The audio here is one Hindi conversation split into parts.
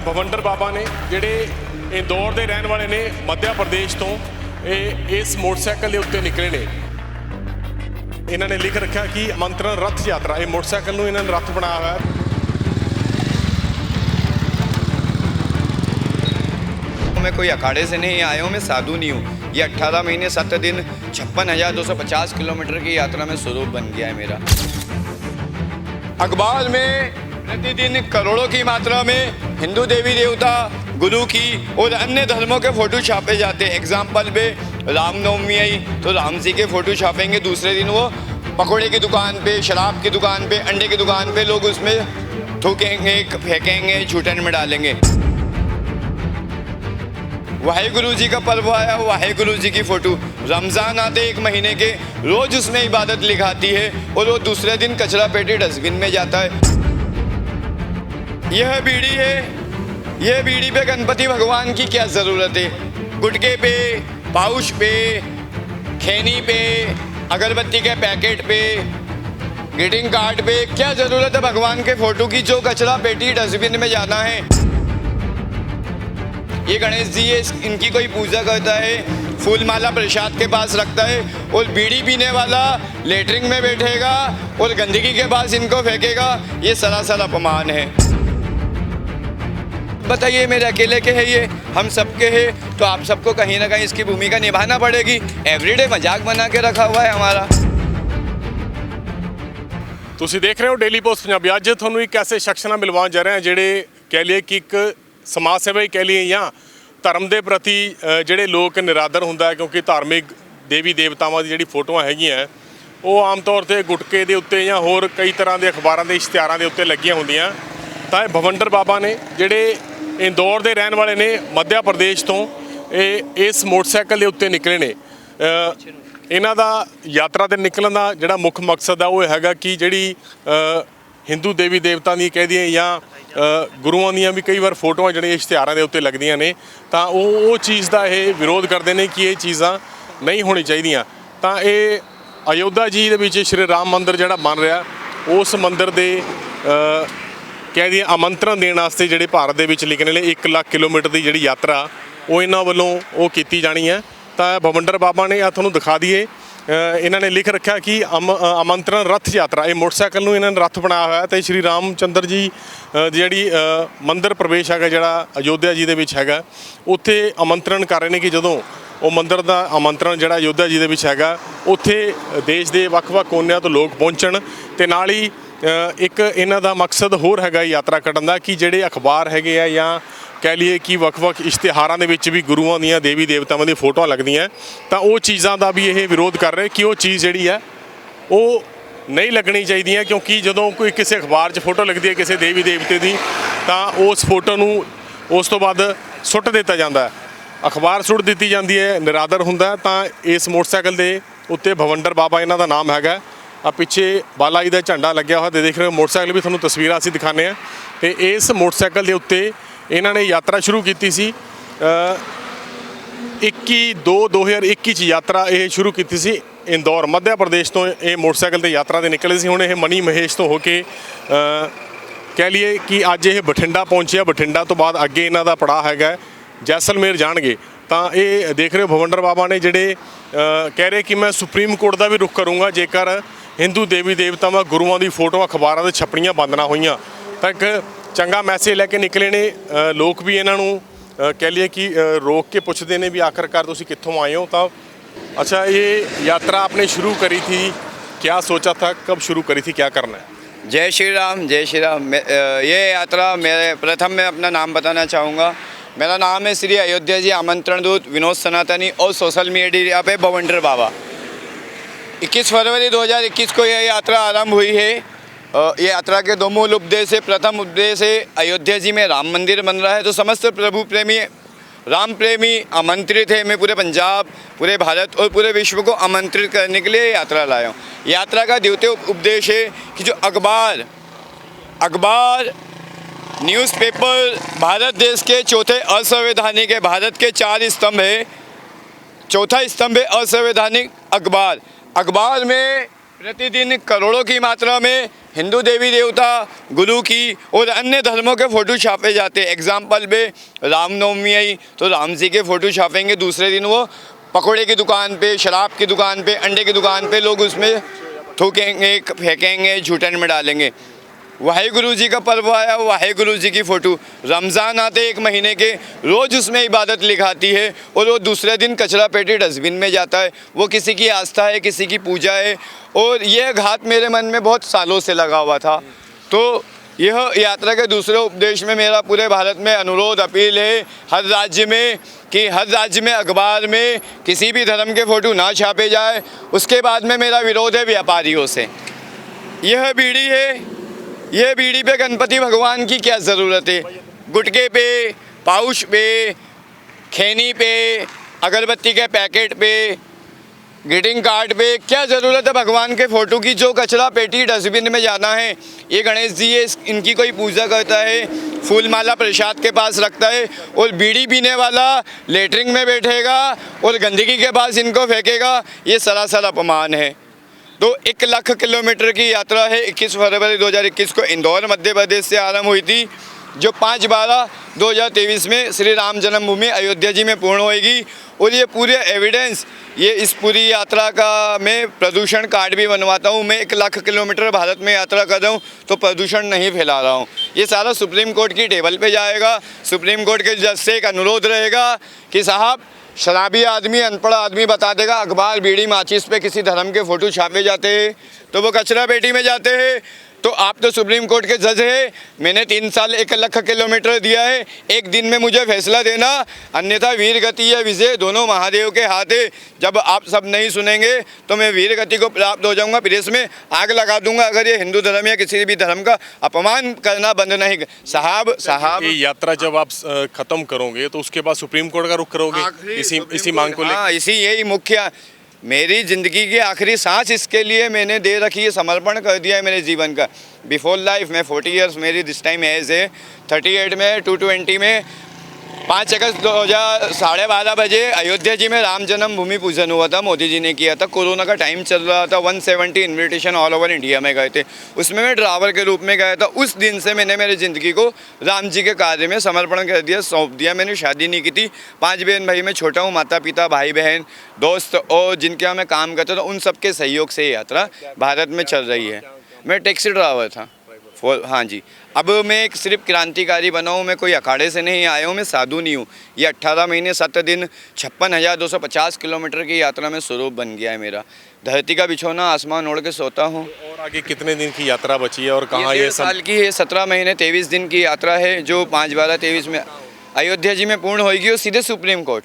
भवंडर बाबा ने जिहड़े इंदौर के रहने वाले ने मध्य प्रदेश तो इस मोटरसाइकिल के उत्ते निकले ने। इन्होंने लिख रखा कि आमंत्रण रथ यात्रा, ये मोटरसाइकिल नूं इन्होंने रथ बनाया हुआ है। मैं कोई अखाड़े से नहीं आया हूँ, मैं साधु नहीं हूँ। ये 18 महीने 7 दिन 56,250 किलोमीटर की यात्रा में स्वरूप बन गया है मेरा। अखबार में प्रतिदिन करोड़ों की मात्रा में हिंदू देवी देवता, गुरु की और अन्य धर्मों के फोटो छापे जाते हैं। एग्जाम्पल पे रामनवमी आई तो राम जी के फोटो छापेंगे, दूसरे दिन वो पकौड़े की दुकान पे, शराब की दुकान पे, अंडे की दुकान पे लोग उसमें थूकेंगे, फेंकेंगे, झूठन में डालेंगे। वाहेगुरु जी का पर्व आया, वाहेगुरु जी की फोटो, रमज़ान आते 1 महीने के रोज उसमें इबादत लिखाती है और वो दूसरे दिन कचरा पेटी डस्टबिन में जाता है। यह बीड़ी है, यह बीड़ी पे गणपति भगवान की क्या ज़रूरत है? गुटके पे, पाउच पे, खैनी पे, अगरबत्ती के पैकेट पे, ग्रीटिंग कार्ड पे क्या ज़रूरत है भगवान के फोटो की जो कचरा पेटी डस्टबिन में जाना है? ये गणेश जी है, इनकी कोई पूजा करता है, फूल माला प्रसाद के पास रखता है और बीड़ी पीने वाला लेटरिन में बैठेगा और गंदगी के पास इनको फेंकेगा। ये सरासर अपमान है। बताइए मेरे अकेले के हैं ये, हम सबके हैं, तो आप सबको कहीं ना कहीं इसकी भूमिका निभाना पड़ेगी। एवरीडे मजाक बना के रखा हुआ है हमारा। तुसीं देख रहे हो डेली पोस्ट पंजाबी। अज तुहानूं एक ऐसे शख्स नाल मिलवाउण जा रहे हैं जिहड़े कह लिए कि एक समाज सेवा ही कह लिए या धर्म के प्रति जिहड़े लोग निरादर हुंदा है, क्योंकि धार्मिक देवी देवतावां दी जिहड़ी फोटोआं हैगीआं वो आम तौर पर गुटके के उत्ते या होर कई तरह के अखबारों के इश्तिहारां के उत्ते लगियां हुंदियां। तां भवंडर बाबा ने जिहड़े इंदौर के रहने वाले ने मध्य प्रदेश तो इस मोटरसाइकिल के उत्ते निकले ने। इन्हां दा यात्रा ते निकलण का जिहड़ा मुख मकसद है वो हैगा कि जिहड़ी हिंदू देवी देवता दी कह दिए या गुरुआं दियां भी कई बार फोटोआं जिहड़ियां इश्तिहारां दे उत्ते लगदियां ने, तां वो चीज़ का ये विरोध करते हैं कि ये चीज़ां नहीं होनी चाहिए। तां ये अयोध्या जी दे विच श्री राम मंदिर जिहड़ा बन रहा, उस मंदिर दे कह दिए आमंत्रण देने वास्ते जिहड़े भारत दे विच लिखने ने 1 लाख किलोमीटर की जिहड़ी यात्रा वो इन्हां वल्लों वो कीती जानी है। तां भवंडर बाबा ने आ तुहानूं दिखा दईए, इन्होंने लिख रखा कि आमंत्रण रथ यात्रा, ये मोटरसाइकिल नूं इन्होंने रथ बनाया हुआ है। तो श्री रामचंद्र जी जिहड़ी मंदिर प्रवेश है जिहड़ा अयोध्या जी दे विच हैगा, उत्थे आमंत्रण कर रहे हैं कि जदों वो मंदिर का आमंत्रण जिहड़ा अयोध्या जी दे विच हैगा उत्थे देश के ਵੱਖ-ਵੱਖ कोनियां तो लोग पहुँचण ते नाल ही एक इन्हां दा मकसद होर हैगा यात्रा कढण दा कि जिहड़े अखबार हैगे आ या कह लीए कि ਵੱਖ-ਵੱਖ इश्तिहारां दे विच भी गुरुआं दियां देवी देवतावां दी फोटोआं लगदियां, तां वो चीज़ां दा भी ये विरोध कर रहे कि वो चीज़ जिहड़ी है वो नहीं लगनी चाहिए। क्योंकि जदों कोई किसी अखबार 'च फोटो लगती है किसी देवी देवते की, तां उस फोटो नूं उस तो बाद सुੱਟ दिता जाता है, अखबार सुੱਟ दी जाती है, निरादर हुंदा। तां इस मोटरसाइकिल के उत्ते भवंडर बाबा इन्हां दा नाम हैगा। आ पिछे बाला जी का झंडा लग्या हुआ देख रहे हो, मोटरसाइकिल भी तुहानूं तस्वीरां असीं दिखाने हैं। तो इस मोटरसाइकिल के उत्ते इन्होंने यात्रा शुरू की सी 21/2/2021 यात्रा ये शुरू की सी इंदौर मध्य प्रदेश तो ये मोटरसाइकिल ते यात्रा ते निकले सी। हुण ये मनी महेश तो होके कह लिए कि अज ये बठिंडा पहुंचे, बठिंडा तो बाद अगे इन्हां दा पड़ाव हैगा जैसलमेर जाणगे। तां ये देख रहे हो भवंडर बाबा ने जिहड़े कह रहे कि मैं सुप्रीम कोर्ट का भी रुख करूँगा जेकर हिंदू देवी देवतावां गुरुआं दी फोटो अखबारां ते छपणियां बंद ना होईयां। तां एक चंगा मैसेज लैके निकले ने लोग भी इन्हों कह लिए कि रोक के पूछते हैं भी आखिरकार तुसीं कित्थों आए हो। तो अच्छा, ये यात्रा आपने शुरू करी थी, क्या सोचा था, कब शुरू करी थी, क्या करना है? जय श्री राम, जय श्री राम। ये यात्रा मेरे प्रथम मैं अपना नाम बताना चाहूँगा। मेरा नाम है श्री अयोध्या जी आमंत्रण दूत विनोद सनातनी और सोशल मीडिया पे भवंडर बाबा। 21 फरवरी 2021 को यह यात्रा आरंभ हुई है। ये यात्रा के 2 मूल उपदेश है। प्रथम उपदेश है अयोध्या जी में राम मंदिर बन रहा है, तो समस्त प्रभु प्रेमी राम प्रेमी आमंत्रित है। मैं पूरे पंजाब, पूरे भारत और पूरे विश्व को आमंत्रित करने के लिए यात्रा लाया हूँ। यात्रा का द्वितीय उपदेश है कि जो अखबार न्यूज़पेपर भारत देश के चौथे असंवैधानिक है। भारत के 4 स्तंभ है, चौथा स्तंभ है असंवैधानिक अखबार। अखबार में प्रतिदिन करोड़ों की मात्रा में हिंदू देवी देवता, गुरु की और अन्य धर्मों के फ़ोटो छापे जाते हैं। एग्जाम्पल पे रामनवमी आई तो राम जी के फ़ोटो छापेंगे, दूसरे दिन वो पकौड़े की दुकान पे, शराब की दुकान पे, अंडे की दुकान पे लोग उसमें थूकेंगे, फेंकेंगे, झूठन में डालेंगे। वाहेगुरु जी का पर्व आया, वाहेगुरु जी की फ़ोटो। रमज़ान आते 1 महीने के, रोज़ उसमें इबादत लिखाती है और वो दूसरे दिन कचरा पेटी डस्टबिन में जाता है। वो किसी की आस्था है, किसी की पूजा है, और यह घात मेरे मन में बहुत सालों से लगा हुआ था। तो यह यात्रा के दूसरे उपदेश में मेरा पूरे भारत में अनुरोध, अपील है हर राज्य में कि हर राज्य में अखबार में किसी भी धर्म के फ़ोटो ना छापे जाए। उसके बाद में मेरा विरोध है व्यापारियों से। यह बीड़ी है, यह बीड़ी पे गणपति भगवान की क्या ज़रूरत है? गुटके पे, पाउच पे, खैनी पे, अगरबत्ती के पैकेट पे, ग्रीटिंग कार्ड पे क्या ज़रूरत है भगवान के फ़ोटो की? जो कचरा पेटी डस्टबिन में जाना है। ये गणेश जी है, इनकी कोई पूजा करता है, फूल माला प्रसाद के पास रखता है, और बीड़ी पीने वाला लेटरिन में बैठेगा और गंदगी के पास इनको फेंकेगा। ये सरासर अपमान है। तो 1 लाख किलोमीटर की यात्रा है। 21 फरवरी 2021 को इंदौर मध्य प्रदेश से आरंभ हुई थी, जो 5/12/2023 में श्री राम जन्मभूमि अयोध्या जी में पूर्ण होएगी। और ये पूरे एविडेंस, ये इस पूरी यात्रा का मैं प्रदूषण कार्ड भी बनवाता हूँ। मैं 1 लाख किलोमीटर भारत में यात्रा कर रहा हूँ तो प्रदूषण नहीं फैला रहा हूँ। ये सारा सुप्रीम कोर्ट की टेबल पे जाएगा। सुप्रीम कोर्ट के जज से एक अनुरोध रहेगा कि साहब, शराबी आदमी, अनपढ़ आदमी बता देगा अखबार, बीड़ी, माचिस पे किसी धर्म के फ़ोटो छापे जाते हैं तो वो कचरा पेटी में जाते हैं। तो आप तो सुप्रीम कोर्ट के जज है। मैंने 3 साल 1 लाख किलोमीटर दिया है, एक दिन में मुझे फैसला देना, अन्यथा वीर गति या विजय दोनों महादेव के हाथ है। जब आप सब नहीं सुनेंगे तो मैं वीर गति को प्राप्त हो जाऊंगा, फिर इसमें आग लगा दूंगा अगर ये हिंदू धर्म या किसी भी धर्म का अपमान करना बंद नहीं। साहब ये यात्रा जब आप खत्म करोगे तो उसके बाद सुप्रीम कोर्ट का रुख करोगे इसी मांग को लेकर? हाँ, यही मुख्य मेरी ज़िंदगी की आखिरी सांस इसके लिए मैंने दे रखी है, समर्पण कर दिया है मेरे जीवन का। बिफोर लाइफ में 40 इयर्स मेरी दिस टाइम एज है। 38 में 220 में 5 अगस्त 12:30 बजे अयोध्या जी में राम जन्मभूमि पूजन हुआ था, मोदी जी ने किया था। कोरोना का टाइम चल रहा था, 170 इन्विटेशन ऑल ओवर इंडिया में गए थे, उसमें मैं ड्राइवर के रूप में गया था। उस दिन से मैंने मेरी ज़िंदगी को राम जी के कार्य में समर्पण कर दिया, सौंप दिया। मैंने शादी नहीं की थी, 5 बहन भाई में छोटा हूँ। माता पिता, भाई बहन, दोस्त और जिनके यहाँ मैं काम करता था, उन सबके सहयोग से ये यात्रा भारत में चल रही है। मैं टैक्सी ड्राइवर था। हाँ जी, अब मैं एक सिर्फ क्रांतिकारी बना हूँ, मैं कोई अखाड़े से नहीं आया हूँ, मैं साधु नहीं हूँ। ये 18 महीने 7 दिन 56,250 किलोमीटर की यात्रा में स्वरूप बन गया है मेरा। धरती का बिछौना आसमान ओढ़ के सोता हूँ। और आगे कितने दिन की यात्रा बची है और कहाँ? ये साल की है, 17 महीने 23 दिन की यात्रा है, जो 5/12/23 में अयोध्या जी में पूर्ण होगी। और सीधे सुप्रीम कोर्ट,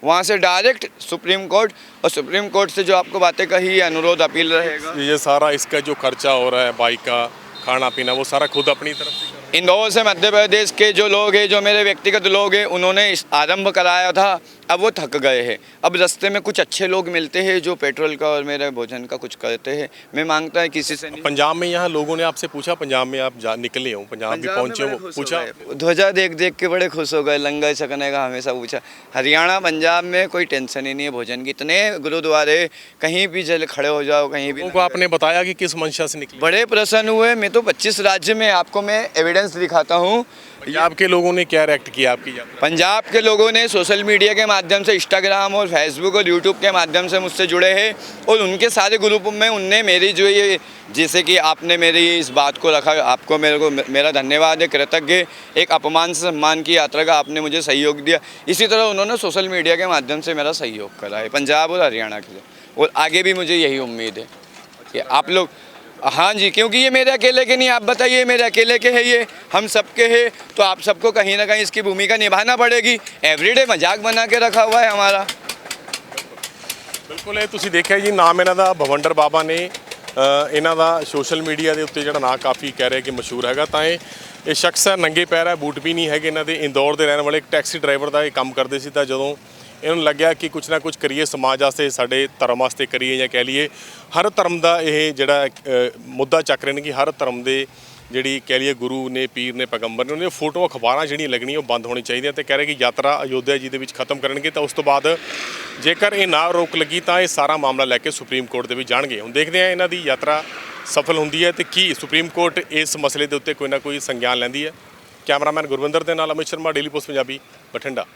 वहाँ से डायरेक्ट सुप्रीम कोर्ट, और सुप्रीम कोर्ट से जो आपको बातें कही, अनुरोध, अपील रहेगा। ये सारा इसका जो खर्चा हो रहा है, बाइक का, खाना पीना, वो सारा खुद अपनी तरफ से? इंदौर से मध्य प्रदेश के जो लोग हैं, जो मेरे व्यक्तिगत लोग हैं, उन्होंने इस आरंभ कराया था। अब वो थक गए हैं। अब रास्ते में कुछ अच्छे लोग मिलते हैं जो पेट्रोल का और मेरे भोजन का कुछ करते हैं। मैं मांगता है किसी से नहीं। पंजाब में यहाँ लोगों ने आपसे पूछा, पंजाब में आप निकले हो, पंजाब भी पहुँचे हो, पूछा? ध्वजा देख देख के बड़े खुश हो गए। लंगर छकने का हमेशा पूछा। हरियाणा, पंजाब में कोई टेंशन ही नहीं है भोजन की। इतने गुरुद्वारे, कहीं भी चले खड़े हो जाओ, कहीं भी। आपने बताया कि किस मंशा से निकले? बड़े प्रसन्न हुए। मैं तो 25 राज्य में, आपको मैं एविडेंस दिखाता हूँ। पंजाब के लोगों ने क्या रिएक्ट किया आपकी यात्रा? पंजाब के लोगों ने सोशल मीडिया के माध्यम से, इंस्टाग्राम और फेसबुक और यूट्यूब के माध्यम से मुझसे जुड़े हैं, और उनके सारे ग्रुप में उनने मेरी जो ये, जैसे कि आपने मेरी इस बात को रखा, आपको मेरा धन्यवाद है, कृतज्ञ। एक अपमान से सम्मान की यात्रा का आपने मुझे सहयोग दिया। इसी तरह उन्होंने सोशल मीडिया के माध्यम से मेरा सहयोग करा है पंजाब और हरियाणा के लिए, और आगे भी मुझे यही उम्मीद है कि आप लोग। हाँ जी, क्योंकि ये मेरे अकेले के नहीं, आप बताइए, मेरे अकेले के है, ये हम सबके हैं, तो आप सबको कहीं ना कहीं इसकी भूमिका निभाना पड़ेगी। एवरीडे मजाक बना के रखा हुआ है हमारा। ਬਿਲਕੁਲ ਇਹ ਤੁਸੀਂ ਦੇਖਿਆ ਜੀ, ਨਾਮ ਇਹਨਾਂ ਦਾ ਭਵੰਡਰ ਬਾਬਾ ਨੇ। ਇਹਨਾਂ ਦਾ ਸੋਸ਼ਲ ਮੀਡੀਆ ਦੇ ਉੱਤੇ ਜਿਹੜਾ ਨਾਂ ਕਾਫੀ ਕਹਿ ਰਿਹਾ ਕਿ ਮਸ਼ਹੂਰ ਹੈਗਾ। ਤਾਂ ਇਹ ਸ਼ਖਸ ਹੈ, ਨੰਗੇ ਪੈਰ ਹੈ, ਬੂਟ ਵੀ ਨਹੀਂ ਹੈਗੇ ਇਹਨਾਂ ਦੇ। ਇੰਦੌਰ ਦੇ ਰਹਿਣ ਵਾਲੇ ਇੱਕ ਟੈਕਸੀ ਡਰਾਈਵਰ ਦਾ ਇਹ ਕੰਮ ਕਰਦੇ ਸੀ। ਤਾਂ ਜਦੋਂ ਇਹਨਾਂ ਨੂੰ ਲੱਗਿਆ ਕਿ ਕੁਛ ਨਾ ਕੁਛ ਕਰੀਏ ਸਮਾਜ ਵਾਸਤੇ, ਸਾਡੇ ਧਰਮ ਵਾਸਤੇ ਕਰੀਏ, ਜਾਂ ਕਹਿ ਲਈਏ ਹਰ ਧਰਮ ਦਾ ਇਹ ਜਿਹੜਾ ਮੁੱਦਾ ਚੱਕ ਰਹੇ ਨੇ ਕਿ ਹਰ ਧਰਮ ਦੇ ਜਿਹੜੀ ਕਹਿ ਲਈਏ ਗੁਰੂ ਨੇ, ਪੀਰ ਨੇ, ਪੈਗੰਬਰ ਨੇ, ਉਹਨਾਂ ਦੀਆਂ ਫੋਟੋਆਂ ਅਖਬਾਰਾਂ ਜਿਹੜੀਆਂ ਲੱਗਣੀਆਂ ਉਹ ਬੰਦ ਹੋਣੀ ਚਾਹੀਦੀਆਂ। ਅਤੇ ਕਹਿ ਰਹੇ ਕਿ ਯਾਤਰਾ ਅਯੋਧਿਆ ਜੀ ਦੇ ਵਿੱਚ ਖਤਮ ਕਰਨਗੇ। ਤਾਂ ਉਸ ਤੋਂ ਬਾਅਦ ਜੇਕਰ ਇਹ ਨਾ ਰੋਕ ਲੱਗੀ ਤਾਂ ਇਹ ਸਾਰਾ ਮਾਮਲਾ ਲੈ ਕੇ ਸੁਪਰੀਮ ਕੋਰਟ ਦੇ ਵਿੱਚ ਜਾਣਗੇ। ਹੁਣ ਦੇਖਦੇ ਹਾਂ ਇਹਨਾਂ ਦੀ ਯਾਤਰਾ ਸਫਲ ਹੁੰਦੀ ਹੈ ਤੇ ਕੀ ਸੁਪਰੀਮ ਕੋਰਟ ਇਸ ਮਸਲੇ ਦੇ ਉੱਤੇ ਕੋਈ ਨਾ ਕੋਈ ਸੰਗਿਆਨ ਲੈਂਦੀ ਹੈ। ਕੈਮਰਾਮੈਨ ਗੁਰਵਿੰਦਰ ਦੇ ਨਾਲ ਅਮਿਤ ਸ਼ਰਮਾ, ਡੇਲੀ ਪੋਸਟ ਪੰਜਾਬੀ, ਬਠਿੰਡਾ।